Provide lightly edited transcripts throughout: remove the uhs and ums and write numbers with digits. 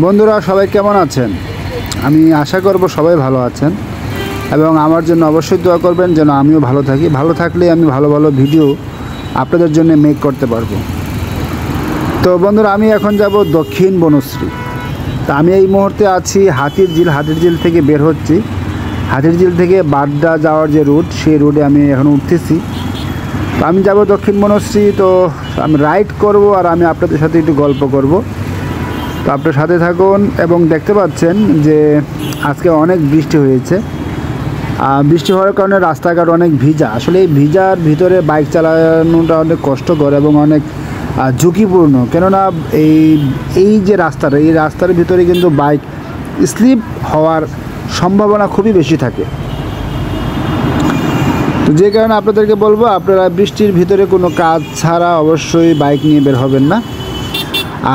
বন্ধুরা সবাই কেমন আছেন? আমি আশা করব সবাই ভালো আছেন এবং আমার জন্য অবশ্যই দোয়া করবেন যেন আমিও ভালো থাকি। ভালো থাকলে আমি ভালো ভালো ভিডিও আপনাদের জন্য মেক করতে পারবো। তো বন্ধুরা আমি এখন যাব দক্ষিণ বনশ্রী। তা আমি এই মুহূর্তে আছি হাতির ঝিল থেকে বের হচ্ছি। হাতির ঝিল থেকে বাড্ডা যাওয়ার যে রুট, সেই রুটে আমি এখন উঠতেছি। তো আমি যাব দক্ষিণ বনশ্রী। তো আমি রাইড করব আর আমি আপনাদের সাথে একটু গল্প করব। তো আপনার সাথে থাকুন। এবং দেখতে পাচ্ছেন যে আজকে অনেক বৃষ্টি হয়েছে। বৃষ্টি হওয়ার কারণে রাস্তাঘাট অনেক ভিজা। আসলে এই ভিজার ভিতরে বাইক চালানোটা অনেক কষ্টকর এবং অনেক ঝুঁকিপূর্ণ। কেননা এই যে রাস্তাটা, এই রাস্তার ভিতরে কিন্তু বাইক স্লিপ হওয়ার সম্ভাবনা খুবই বেশি থাকে। তো যে কারণে আপনাদেরকে বলবো, আপনারা বৃষ্টির ভিতরে কোনো কাজ ছাড়া অবশ্যই বাইক নিয়ে বের হবেন না।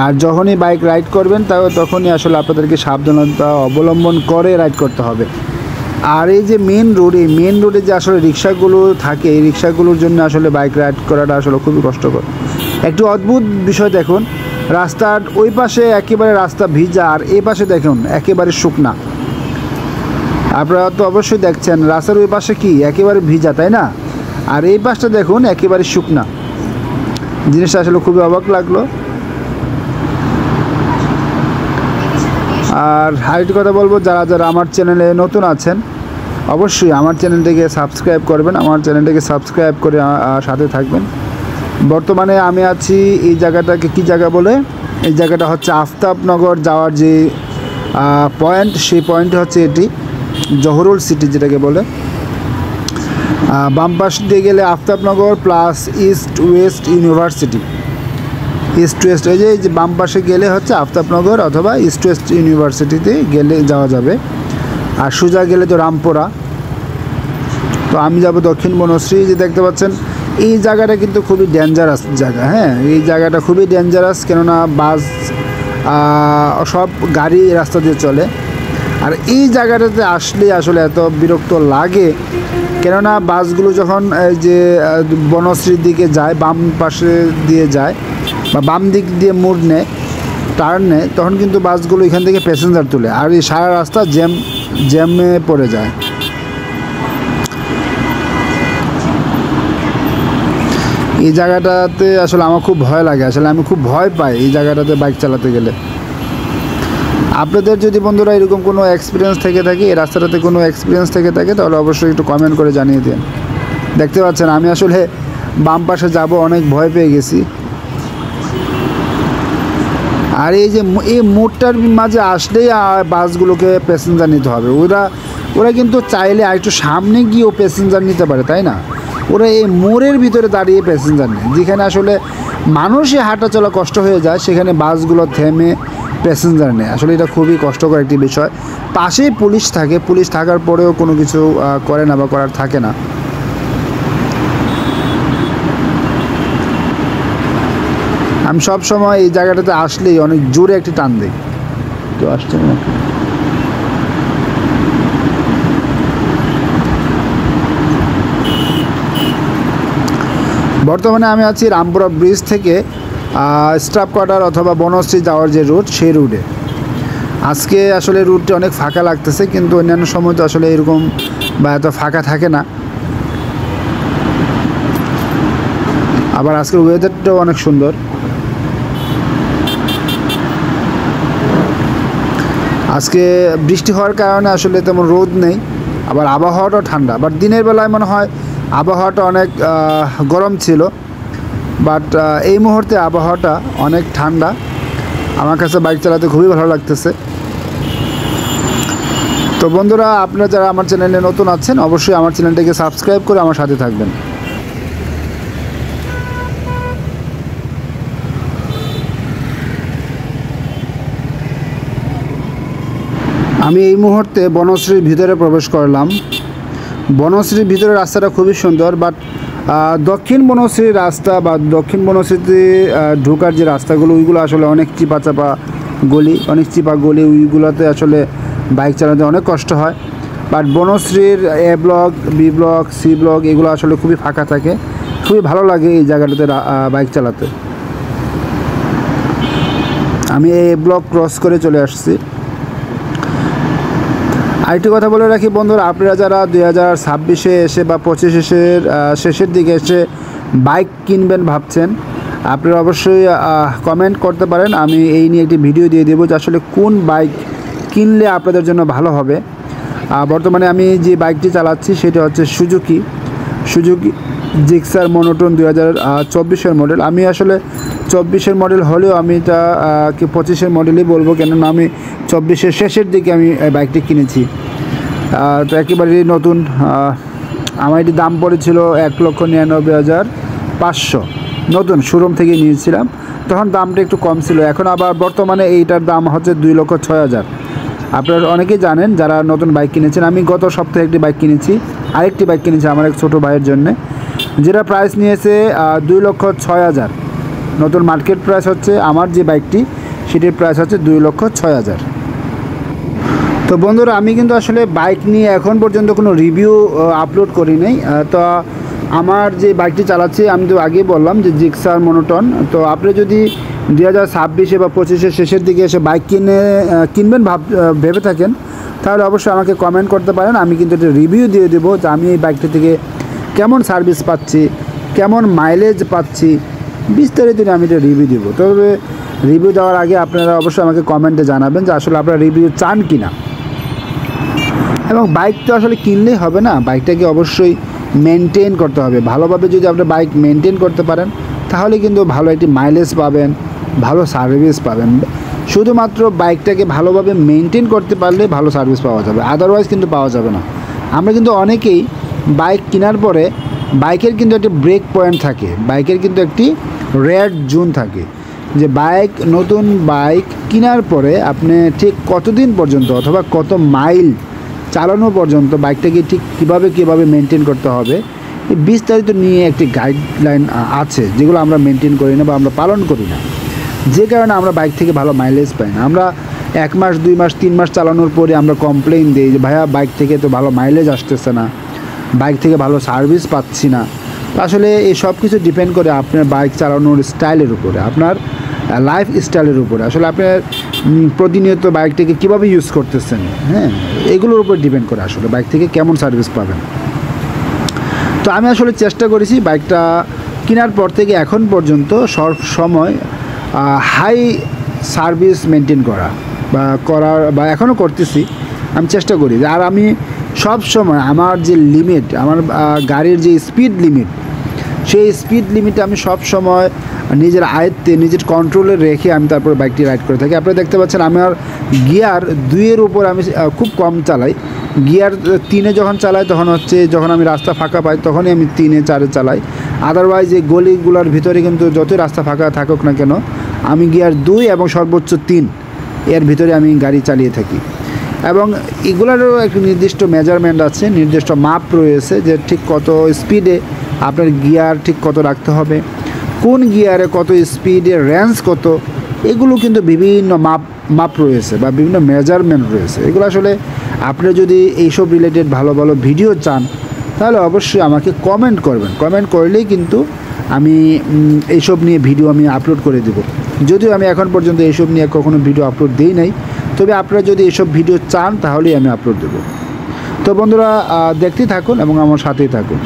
আর যখনই বাইক রাইড করবেন তখনই আসলে আপনাদেরকে সাবধানতা অবলম্বন করে রাইড করতে হবে। আর এই যে মেন রোড, এই মেন রোডে যে আসলে রিক্সাগুলো থাকে, এই রিক্সাগুলোর জন্য আসলে বাইক রাইড করাটা আসলে খুবই কষ্টকর। একটু অদ্ভুত বিষয় দেখুন, রাস্তার ওই পাশে একেবারে রাস্তা ভিজা আর এই পাশে দেখুন একেবারে শুকনা। আপনারা তো অবশ্যই দেখছেন রাস্তার ওই পাশে কি একেবারে ভিজা, তাই না? আর এই পাশটা দেখুন একেবারে শুকনা। জিনিসটা আসলে খুবই অবাক লাগলো। আর আরেকটি কথা বলবো, যারা যারা আমার চ্যানেলে নতুন আছেন অবশ্যই আমার চ্যানেলটিকে সাবস্ক্রাইব করবেন। আমার চ্যানেলটিকে সাবস্ক্রাইব করে সাথে থাকবেন। বর্তমানে আমি আছি এই জায়গাটাকে কী জায়গা বলে, এই জায়গাটা হচ্ছে আফতাবনগর যাওয়ার যে পয়েন্ট, সেই পয়েন্টে হচ্ছে এটি জহুরুল সিটি যেটাকে বলে। বাম পাশ দিয়ে গেলে Aftabnagar plus east West university. East West এই যে বাম পাশে গেলে হচ্ছে আফতাবনগর অথবা ইস্ট ওয়েস্ট ইউনিভার্সিটিতে গেলে যাওয়া যাবে। আর সোজা গেলে তো রামপুরা। তো আমি যাব দক্ষিণ বনশ্রী। যে দেখতে পাচ্ছেন এই জায়গাটা কিন্তু খুবই ডেঞ্জারাস জায়গা। হ্যাঁ, এই জায়গাটা খুবই ডেঞ্জারাস, কেননা বাস সব গাড়ি রাস্তা দিয়ে চলে। আর এই জায়গাটাতে আসলে আসলে এত বিরক্ত লাগে, কেননা বাসগুলো যখন এই যে বনশ্রীর দিকে যায়, বাম পাশে দিয়ে যায় বা বাম দিক দিয়ে মোড় নেয়, টার্ন নেয়, তখন কিন্তু বাসগুলো এখান থেকে প্যাসেঞ্জার তুলে আর এই সারা রাস্তা জ্যামে পড়ে যায়। এই জায়গাটাতে আসলে আমার খুব ভয় লাগে। আসলে আমি খুব ভয় পাই এই জায়গাটাতে বাইক চালাতে গেলে। আপনাদের যদি বন্ধুরা এরকম কোনো এক্সপিরিয়েন্স থেকে থাকে, এই রাস্তাটাতে কোনো এক্সপিরিয়েন্স থেকে থাকে, তাহলে অবশ্যই একটু কমেন্ট করে জানিয়ে দিন। দেখতে পাচ্ছেন আমি আসলে বাম পাশে যাব, অনেক ভয় পেয়ে গেছি। আর এই যে এই মোড়টার মাঝে আসলেই বাসগুলোকে প্যাসেঞ্জার নিতে হবে। ওরা কিন্তু চাইলে আর একটু সামনে গিয়েও প্যাসেঞ্জার নিতে পারে, তাই না? ওরা এই মোড়ের ভিতরে দাঁড়িয়ে প্যাসেঞ্জার নেয়, যেখানে আসলে মানুষই হাঁটা চলা কষ্ট হয়ে যায়, সেখানে বাসগুলো থেমে প্যাসেঞ্জার নেয়। আসলে এটা খুবই কষ্টকর একটি বিষয়। পাশেই পুলিশ থাকে, পুলিশ থাকার পরেও কোনো কিছু করে না বা করার থাকে না। আমি সব সময় এই জায়গাটাতে আসলেই অনেক জোরে একটি টান দিই। কেউ আসছে না? বর্তমানে আমি আছি রামপুরা ব্রিজ থেকে স্টাফ কোয়ার্টার অথবা বনশ্রী যাওয়ার যে রুট, সেই রুটে। আজকে আসলে রুটটি অনেক ফাঁকা লাগতেছে, কিন্তু অন্যান্য সময় তো আসলে এরকম বা এত ফাঁকা থাকে না। আবার আজকের ওয়েদারটাও অনেক সুন্দর। আজকে বৃষ্টি হওয়ার কারণে আসলে তেমন রোদ নেই, আবার আবহাওয়াটাও ঠান্ডা। বাট দিনের বেলায় মনে হয় আবহাওয়াটা অনেক গরম ছিল, বাট এই মুহূর্তে আবহাওয়াটা অনেক ঠান্ডা। আমার কাছে বাইক চালাতে খুবই ভালো লাগতেছে। তো বন্ধুরা, আপনারা যারা আমার চ্যানেলে নতুন আছেন অবশ্যই আমার চ্যানেলটাকে সাবস্ক্রাইব করে আমার সাথে থাকবেন। আমি এই মুহূর্তে বনশ্রীর ভিতরে প্রবেশ করলাম। বনশ্রীর ভিতরে রাস্তাটা খুবই সুন্দর, বাট দক্ষিণ বনশ্রীর রাস্তা বা দক্ষিণ বনশ্রীতে ঢোকার যে রাস্তাগুলো, ওইগুলো আসলে অনেক চিপা গলি, ওইগুলোতে আসলে বাইক চালাতে অনেক কষ্ট হয়। বাট বনশ্রীর A block, B block, C block এগুলো আসলে খুবই ফাঁকা থাকে। খুবই ভালো লাগে এই জায়গাটাতে বাইক চালাতে। আমি এই ব্লক ক্রস করে চলে আসছি। আরেকটি কথা বলে রাখি বন্ধুরা, আপনারা যারা 2026-এ এসে বা 25-এর শেষের দিকে এসে বাইক কিনবেন ভাবছেন, আপনারা অবশ্যই কমেন্ট করতে পারেন। আমি এই নিয়ে একটি ভিডিও দিয়ে দেবো যে আসলে কোন বাইক কিনলে আপনাদের জন্য ভালো হবে। বর্তমানে আমি যে বাইকটি চালাচ্ছি সেটা হচ্ছে সুজুকি জিক্সার মনোটন 2024-এর মডেল। আমি আসলে 24-এর মডেল হলেও আমি এটা 25-এর মডেলই বলবো, কেননা আমি 24-এর শেষের দিকে আমি বাইকটি কিনেছি। তো একেবারেই নতুন। আমার এটি দাম পড়েছিল 1,99,500, নতুন শোরুম থেকে নিয়েছিলাম, তখন দামটা একটু কম ছিল। এখন আবার বর্তমানে এইটার দাম হচ্ছে 2,06,000। আপনারা অনেকেই জানেন যারা নতুন বাইক কিনেছেন। আমি গত সপ্তাহে একটি বাইক কিনেছি, আরেকটি বাইক কিনেছি আমার এক ছোটো ভাইয়ের জন্য, যেটা প্রাইস নিয়েছে 2,06,000। নতুন মার্কেট প্রাইস হচ্ছে আমার যে বাইকটি সেটির প্রাইস হচ্ছে 2,06,000। তো বন্ধুরা, আমি কিন্তু আসলে বাইক নিয়ে এখন পর্যন্ত কোনো রিভিউ আপলোড করি নাই। তো আমার যে বাইকটি চালাচ্ছি আমি তো আগেই বললাম যে জিক্সার মনোটন। তো আপনি যদি 2026 বা 25-এর শেষের দিকে এসে বাইক কিনবেন ভেবে থাকেন, তাহলে অবশ্যই আমাকে কমেন্ট করতে পারেন। আমি কিন্তু একটা রিভিউ দিয়ে দেবো যে আমি এই বাইকটি থেকে কেমন সার্ভিস পাচ্ছি, কেমন মাইলেজ পাচ্ছি, বিস্তারিত আমি এটা রিভিউ দেবো। তবে রিভিউ দেওয়ার আগে আপনারা অবশ্যই আমাকে কমেন্টে জানাবেন যে আসলে আপনারা রিভিউ চান কি না। এবং বাইক তো আসলে কিনলেই হবে না, বাইকটাকে অবশ্যই মেনটেন করতে হবে ভালোভাবে। যদি আপনি বাইক মেনটেন করতে পারেন তাহলে কিন্তু ভালো একটি মাইলেজ পাবেন, ভালো সার্ভিস পাবেন। শুধুমাত্র বাইকটাকে ভালোভাবে মেনটেন করতে পারলে ভালো সার্ভিস পাওয়া যাবে, আদারওয়াইজ কিন্তু পাওয়া যাবে না। আমরা কিন্তু অনেকেই বাইক কেনার পরে বাইকের কিন্তু একটি ব্রেক পয়েন্ট থাকে, বাইকের কিন্তু একটি রেড জোন থাকে, যে নতুন বাইক কেনার পরে আপনি ঠিক কতদিন পর্যন্ত অথবা কত মাইল চালানো পর্যন্ত বাইকটাকে ঠিক কীভাবে মেনটেন করতে হবে, এই বিস্তারিত নিয়ে একটি গাইডলাইন আছে, যেগুলো আমরা মেনটেন করি না বা আমরা পালন করি না, যে কারণে আমরা বাইক থেকে ভালো মাইলেজ পাই না। আমরা 1 মাস 2 মাস 3 মাস চালানোর পরে আমরা কমপ্লেইন দিই যে ভাইয়া বাইক থেকে তো ভালো মাইলেজ আসতেছে না, বাইক থেকে ভালো সার্ভিস পাচ্ছি না। আসলে এই সব কিছু ডিপেন্ড করে আপনার বাইক চালানোর স্টাইলের উপরে, আপনার লাইফ স্টাইলের উপরে। আসলে আপনার প্রতিনিয়ত বাইকটাকে কীভাবে ইউজ করতেছেন, হ্যাঁ, এগুলোর উপর ডিপেন্ড করে আসলে বাইক থেকে কেমন সার্ভিস পাবেন। তো আমি আসলে চেষ্টা করেছি বাইকটা কেনার পর থেকে এখন পর্যন্ত সব সময় হাই সার্ভিস মেনটেন বা এখনও করতেছি, আমি চেষ্টা করি। আর আমি সব সময় আমার যে লিমিট, আমার গাড়ির যে স্পিড লিমিট, সেই স্পিড লিমিটে আমি সব সময় নিজের আয়ত্তে, নিজের কন্ট্রোলে রেখে আমি তারপরে বাইকটি রাইড করে থাকি। আপনারা দেখতে পাচ্ছেন আমার গিয়ার 2-এর উপর আমি খুব কম চালাই। গিয়ার 3-এ যখন চালাই তখন হচ্ছে যখন আমি রাস্তা ফাঁকা পাই তখনই আমি 3-এ 4-এ চালাই। আদারওয়াইজ এই গলিগুলোর ভিতরে কিন্তু যতই রাস্তা ফাঁকা থাকুক না কেন, আমি গিয়ার 2 এবং সর্বোচ্চ 3 এর ভিতরে আমি গাড়ি চালিয়ে থাকি। এবং এগুলোরও একটি নির্দিষ্ট মেজারমেন্ট আছে, নির্দিষ্ট মাপ রয়েছে যে ঠিক কত স্পিডে আপনার গিয়ার ঠিক কত রাখতে হবে, কোন গিয়ারে কত স্পিডের রেঞ্জ কত, এগুলো কিন্তু বিভিন্ন মাপ রয়েছে বা বিভিন্ন মেজারমেন্ট রয়েছে। এগুলো আসলে আপনি যদি এইসব রিলেটেড ভালো ভালো ভিডিও চান তাহলে অবশ্যই আমাকে কমেন্ট করবেন। কমেন্ট করলেই কিন্তু আমি এইসব নিয়ে ভিডিও আমি আপলোড করে দেব। যদিও আমি এখন পর্যন্ত এইসব নিয়ে কখনো ভিডিও আপলোড দিই নাই, তবে আপনারা যদি এইসব ভিডিও চান তাহলেই আমি আপলোড দেব। তো বন্ধুরা, দেখতেই থাকুন এবং আমার সাথেই থাকুন।